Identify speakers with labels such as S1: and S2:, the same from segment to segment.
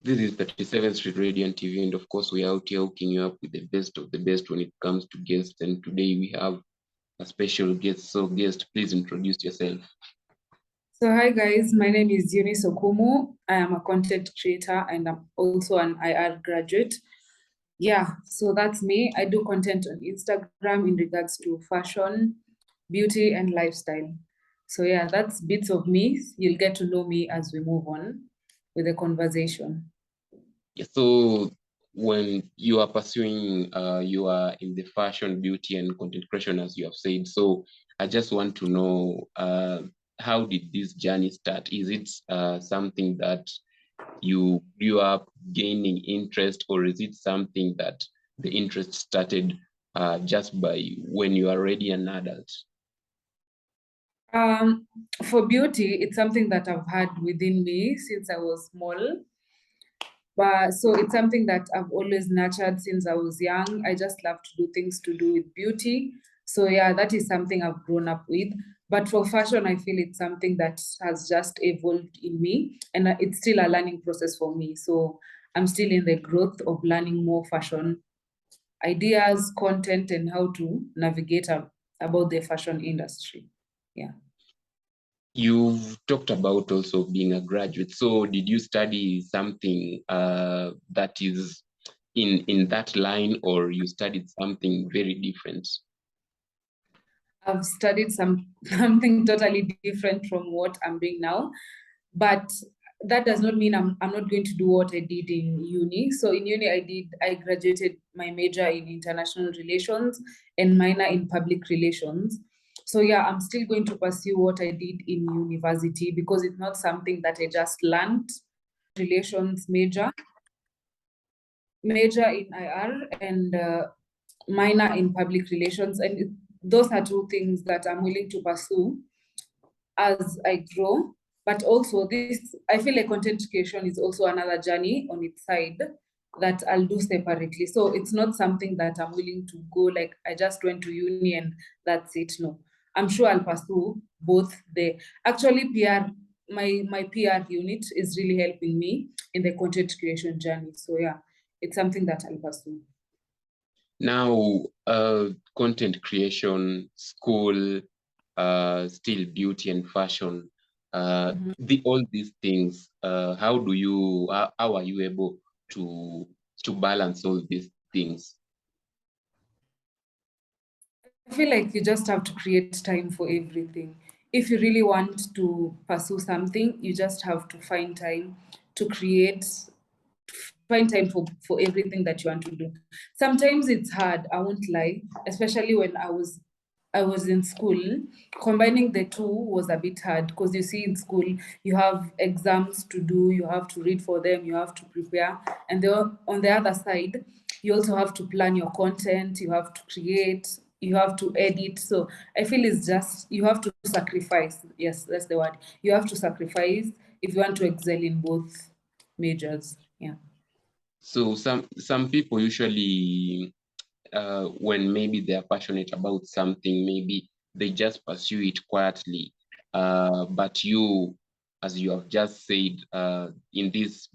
S1: This is 37th Street Radio and TV, and of course, we are out here hooking you up with the best of the best when it comes to guests. And today we have a special guest. So, guest, please introduce yourself.
S2: So hi guys, my name is Eunice Okumu. I am a content creator and I'm also an IR graduate. Yeah, so that's me. I do content on Instagram in regards to fashion, beauty, and lifestyle. So yeah, that's bits of me. You'll get to know me as we move on with the conversation.
S1: So, when you are pursuing, you are in the fashion, beauty, and content creation, as you have said. So, I just want to know, how did this journey start? Is it something that you grew up gaining interest, or is it something that the interest started just by when you are already an adult?
S2: For beauty, it's something that I've had within me since I was small. But so it's something that I've always nurtured since I was young. I just love to do things to do with beauty. So yeah, that is something I've grown up with. But for fashion, I feel it's something that has just evolved in me, and it's still a learning process for me. So I'm still in the growth of learning more fashion ideas, content, and how to navigate about the fashion industry. Yeah.
S1: You've talked about also being a graduate. So did you study something that is in that line, or you studied something very different?
S2: I've studied something totally different from what I'm doing now, but that does not mean I'm not going to do what I did in uni. So in uni, I graduated my major in international relations and minor in public relations. So yeah, I'm still going to pursue what I did in university because it's not something that I just learned. Relations major in IR and minor in public relations, and those are two things that I'm willing to pursue as I grow. But also this, I feel like content creation is also another journey on its side that I'll do separately. So it's not something that I'm willing to go like I just went to uni and that's it. No, I'm sure I'll pursue both. Actually PR, my PR unit is really helping me in the content creation journey. So yeah, it's something that I'll pursue.
S1: Now, content creation, school, still beauty and fashion, all these things, how are you able to balance all these things?
S2: I feel like you just have to create time for everything. If you really want to pursue something, you just have to find time to find time for everything that you want to do. Sometimes it's hard, I won't lie, especially when I was in school. Combining the two was a bit hard because you see in school you have exams to do, you have to read for them, you have to prepare, and on the other side you also have to plan your content, you have to create, you have to edit. So I feel it's just you have to sacrifice. Yes, that's the word. You have to sacrifice if you want to excel in both majors. Yeah.
S1: So some people usually, when maybe they are passionate about something, maybe they just pursue it quietly. But you, as you have just said, in this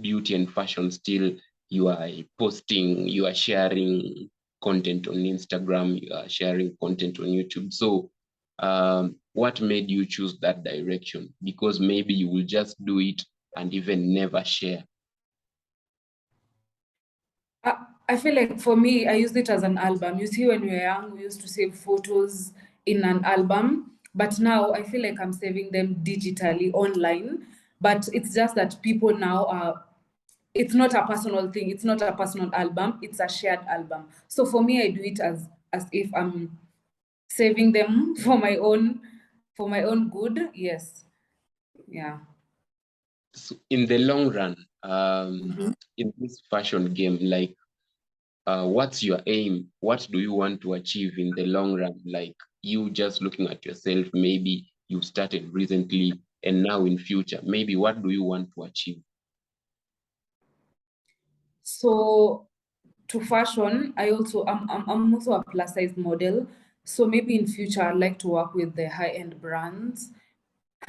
S1: beauty and fashion, still you are posting, you are sharing content on Instagram, you are sharing content on YouTube. So what made you choose that direction? Because maybe you will just do it and even never share.
S2: I feel like for me, I used it as an album. You see, when we were young, we used to save photos in an album. But now I feel like I'm saving them digitally online. But it's just that people now it's not a personal thing. It's not a personal album. It's a shared album. So for me, I do it as if I'm saving them for my own good. Yes. Yeah.
S1: So in the long run, in this fashion game, like, what's your aim? What do you want to achieve in the long run? Like, you just looking at yourself, maybe you started recently and now in future, maybe what do you want to achieve?
S2: So to fashion, I'm also a plus size model. So maybe in future I'd like to work with the high-end brands.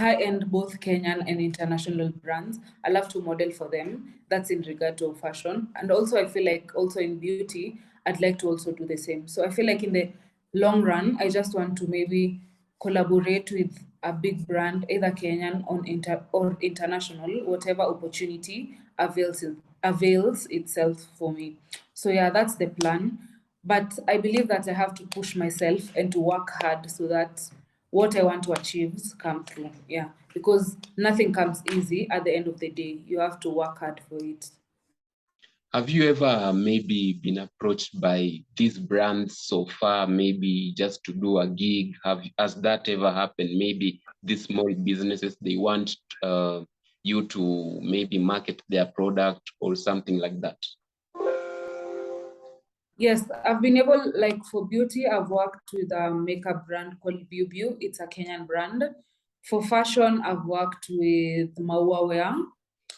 S2: high-end, both Kenyan and international brands. I love to model for them. That's in regard to fashion. And also I feel like also in beauty, I'd like to also do the same. So I feel like in the long run, I just want to maybe collaborate with a big brand, either Kenyan or international, whatever opportunity avails itself for me. So yeah, that's the plan. But I believe that I have to push myself and to work hard so that what I want to achieve come through. Yeah, because nothing comes easy at the end of the day. You have to work hard for it.
S1: Have you ever maybe been approached by these brands so far, maybe just to do a gig? Has that ever happened? Maybe these small businesses, they want you to maybe market their product or something like that?
S2: Yes, I've been able, like for beauty, I've worked with a makeup brand called Biu. It's a Kenyan brand. For fashion, I've worked with Maua Wear.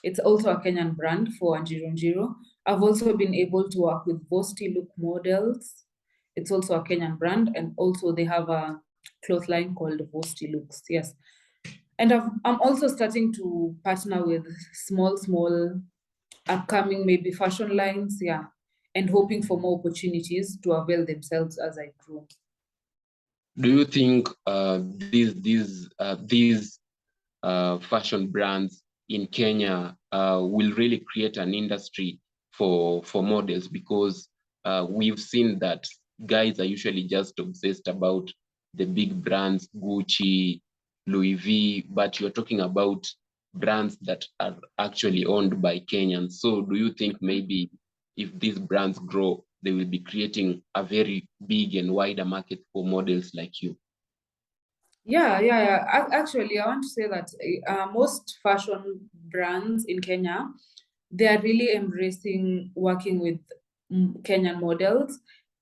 S2: It's also a Kenyan brand for Anjiro. I've also been able to work with Vosti Look Models. It's also a Kenyan brand, and also they have a cloth line called Vosti Looks. Yes. And I'm also starting to partner with small upcoming maybe fashion lines, yeah, and hoping for more opportunities to avail themselves as I grow.
S1: Do you think these fashion brands in Kenya will really create an industry for models? Because we've seen that guys are usually just obsessed about the big brands, Gucci, Louis V, but you're talking about brands that are actually owned by Kenyans. So do you think maybe if these brands grow, they will be creating a very big and wider market for models like you?
S2: Yeah. Actually, I want to say that most fashion brands in Kenya, they are really embracing working with Kenyan models,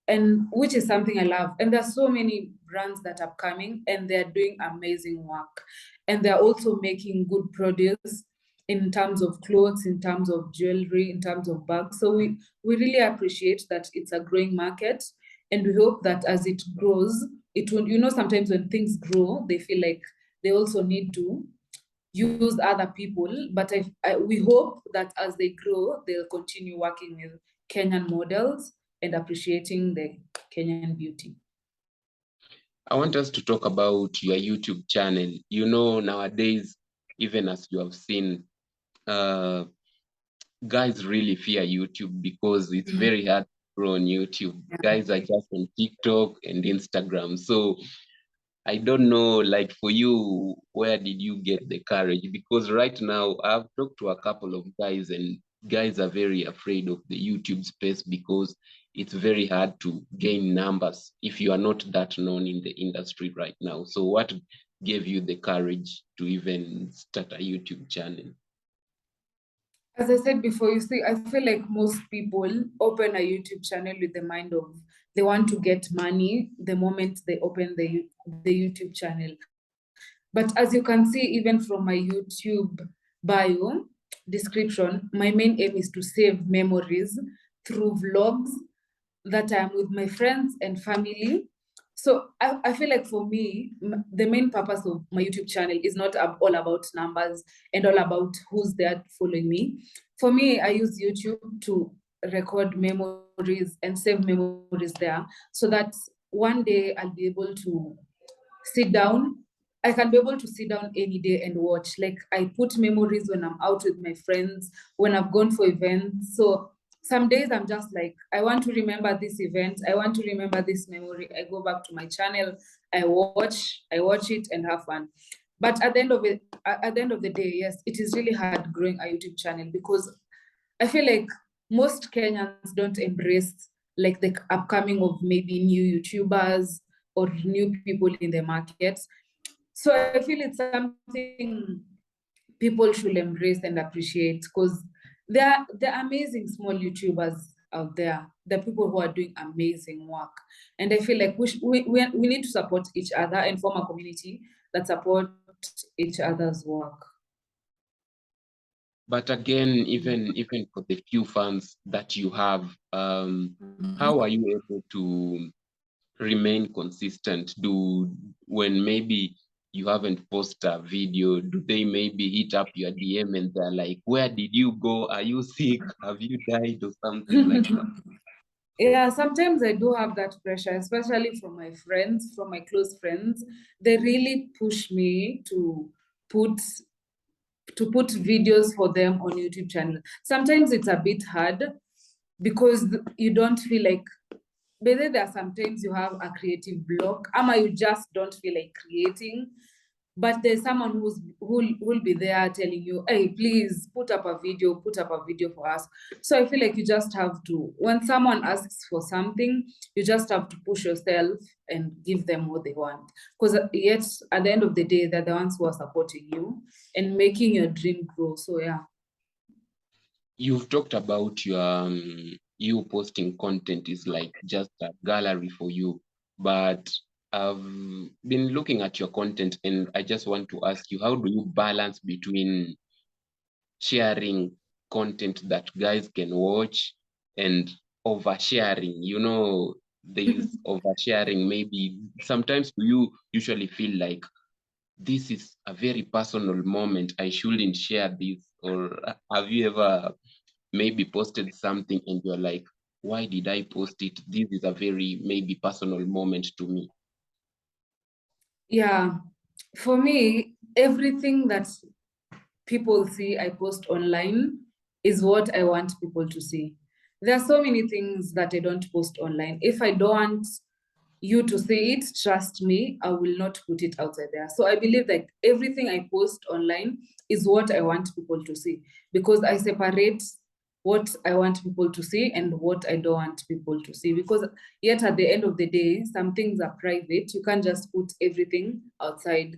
S2: and which is something I love. And there are so many brands that are coming, and they are doing amazing work, and they are also making good produce in terms of clothes, in terms of jewelry, in terms of bags. So we really appreciate that it's a growing market, and we hope that as it grows, it will, sometimes when things grow, they feel like they also need to use other people. But we hope that as they grow, they'll continue working with Kenyan models and appreciating the Kenyan beauty.
S1: I want us to talk about your YouTube channel. You know, nowadays, even as you have seen, uh, guys really fear YouTube because it's very hard to grow on YouTube. Guys are just on TikTok and Instagram. So I don't know, like for you, where did you get the courage? Because right now I've talked to a couple of guys, and guys are very afraid of the YouTube space because it's very hard to gain numbers if you are not that known in the industry right now. So what gave you the courage to even start a YouTube channel?
S2: As I said before, you see, I feel like most people open a YouTube channel with the mind of they want to get money the moment they open the YouTube channel. But as you can see, even from my YouTube bio description, my main aim is to save memories through vlogs that I'm with my friends and family. So I feel like for me, the main purpose of my YouTube channel is not all about numbers and all about who's there following me. For me, I use YouTube to record memories and save memories there so that one day I'll be able to sit down. I can be able to sit down any day and watch. Like I put memories when I'm out with my friends, when I've gone for events. So some days I'm just like, I want to remember this event. I want to remember this memory. I go back to my channel, I watch it and have fun. But at the end of the day, yes, it is really hard growing a YouTube channel because I feel like most Kenyans don't embrace like the upcoming of maybe new YouTubers or new people in the market. So I feel it's something people should embrace and appreciate because there are amazing small YouTubers out there. There are people who are doing amazing work. And I feel like we need to support each other and form a community that support each other's work.
S1: But again, even for the few fans that you have, how are you able to remain consistent? When maybe you haven't posted a video, do they maybe hit up your DM and they're like, where did you go? Are you sick? Have you died or something like that?
S2: Yeah, sometimes I do have that pressure, especially from my friends, from my close friends. They really push me to put videos for them on YouTube channel. Sometimes it's a bit hard because you don't feel like, but then there are sometimes you have a creative block, ama you just don't feel like creating. But there's someone who'll be there telling you, hey, please put up a video for us. So I feel like you just have to, when someone asks for something, you just have to push yourself and give them what they want. Because yet at the end of the day, they're the ones who are supporting you and making your dream grow. So yeah.
S1: You've talked about your you posting content is like just a gallery for you, but I've been looking at your content and I just want to ask you, how do you balance between sharing content that guys can watch and oversharing? You know, there's oversharing. Maybe sometimes you usually feel like this is a very personal moment, I shouldn't share this, or have you ever maybe posted something and you're like, why did I post it? This is a very maybe personal moment to me.
S2: Yeah, for me, everything that people see I post online is what I want people to see. There are so many things that I don't post online. If I don't want you to see it, trust me, I will not put it outside there. So I believe that everything I post online is what I want people to see, because I separate what I want people to see and what I don't want people to see. Because yet at the end of the day, some things are private. You can't just put everything outside.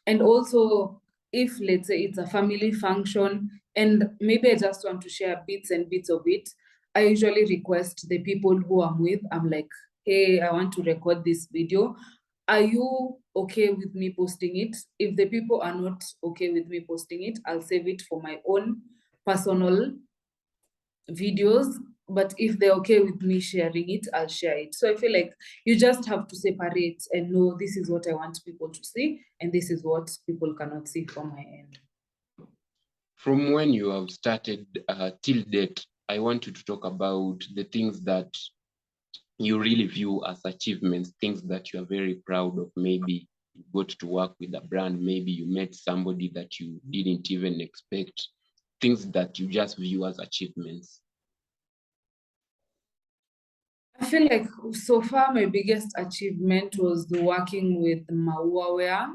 S2: And also, if let's say it's a family function and maybe I just want to share bits and bits of it, I usually request the people who I'm with. I'm like, hey, I want to record this video. Are you okay with me posting it? If the people are not okay with me posting it, I'll save it for my own personal videos. But if they're okay with me sharing it, I'll share it. So I feel like you just have to separate and know this is what I want people to see and this is what people cannot see from my end.
S1: From when you have started till date, I want you to talk about the things that you really view as achievements, things that you are very proud of. Maybe you got to work with a brand, maybe you met somebody that you didn't even expect, things that you just view as achievements.
S2: I feel like so far my biggest achievement was working with Maua Wear,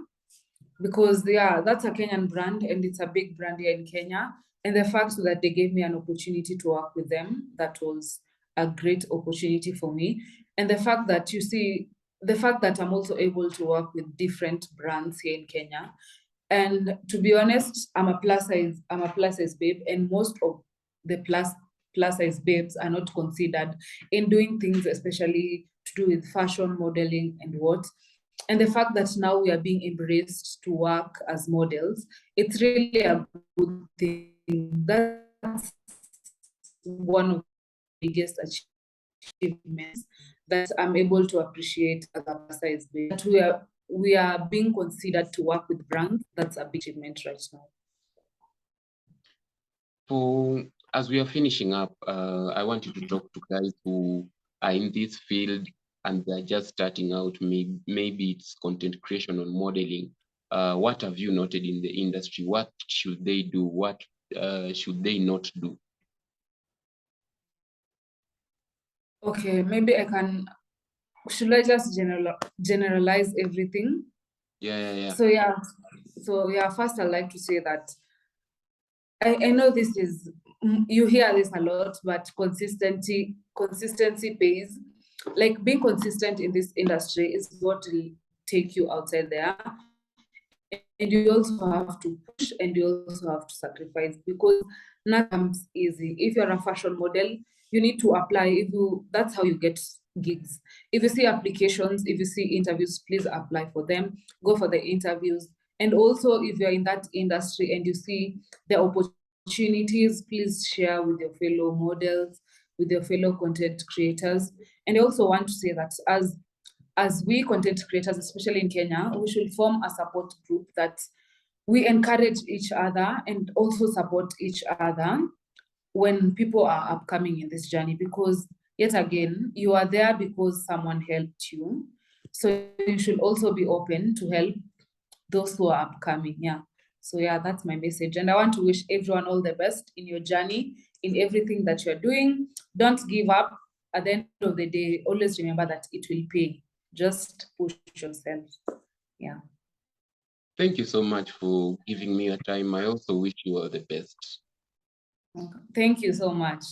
S2: because yeah, that's a Kenyan brand and it's a big brand here in Kenya. And the fact that they gave me an opportunity to work with them, that was a great opportunity for me. And the fact that you see, the fact that I'm also able to work with different brands here in Kenya. And to be honest, I'm a plus size babe, and most of the plus size babes are not considered in doing things, especially to do with fashion, modeling, and what. And the fact that now we are being embraced to work as models, it's really a good thing. That's one of the biggest achievements that I'm able to appreciate as a plus size babe. That we are being considered to work with brands. That's a big achievement right now.
S1: So as we are finishing up, I want you to talk to guys who are in this field and they're just starting out. Maybe it's content creation or modeling. What have you noted in the industry? What should they do? What should they not do?
S2: Okay, maybe I can. Should I just generalize everything?
S1: Yeah.
S2: So yeah. First, I'd like to say that I know this is, you hear this a lot, but consistency pays. Like being consistent in this industry is what will take you outside there. And you also have to push and you also have to sacrifice, because nothing comes easy. If you're a fashion model, you need to apply. That's how you get gigs. If you see applications, if you see interviews, please apply for them. Go for the interviews. And also, if you're in that industry and you see the opportunities, please share with your fellow models, with your fellow content creators. And I also want to say that as as we content creators, especially in Kenya, we should form a support group that we encourage each other and also support each other when people are upcoming in this journey, because yet again, you are there because someone helped you. So you should also be open to help those who are upcoming. Yeah. So yeah, that's my message. And I want to wish everyone all the best in your journey, in everything that you're doing. Don't give up. At the end of the day, always remember that it will pay. Just push yourself. Yeah.
S1: Thank you so much for giving me your time. I also wish you all the best.
S2: Thank you so much.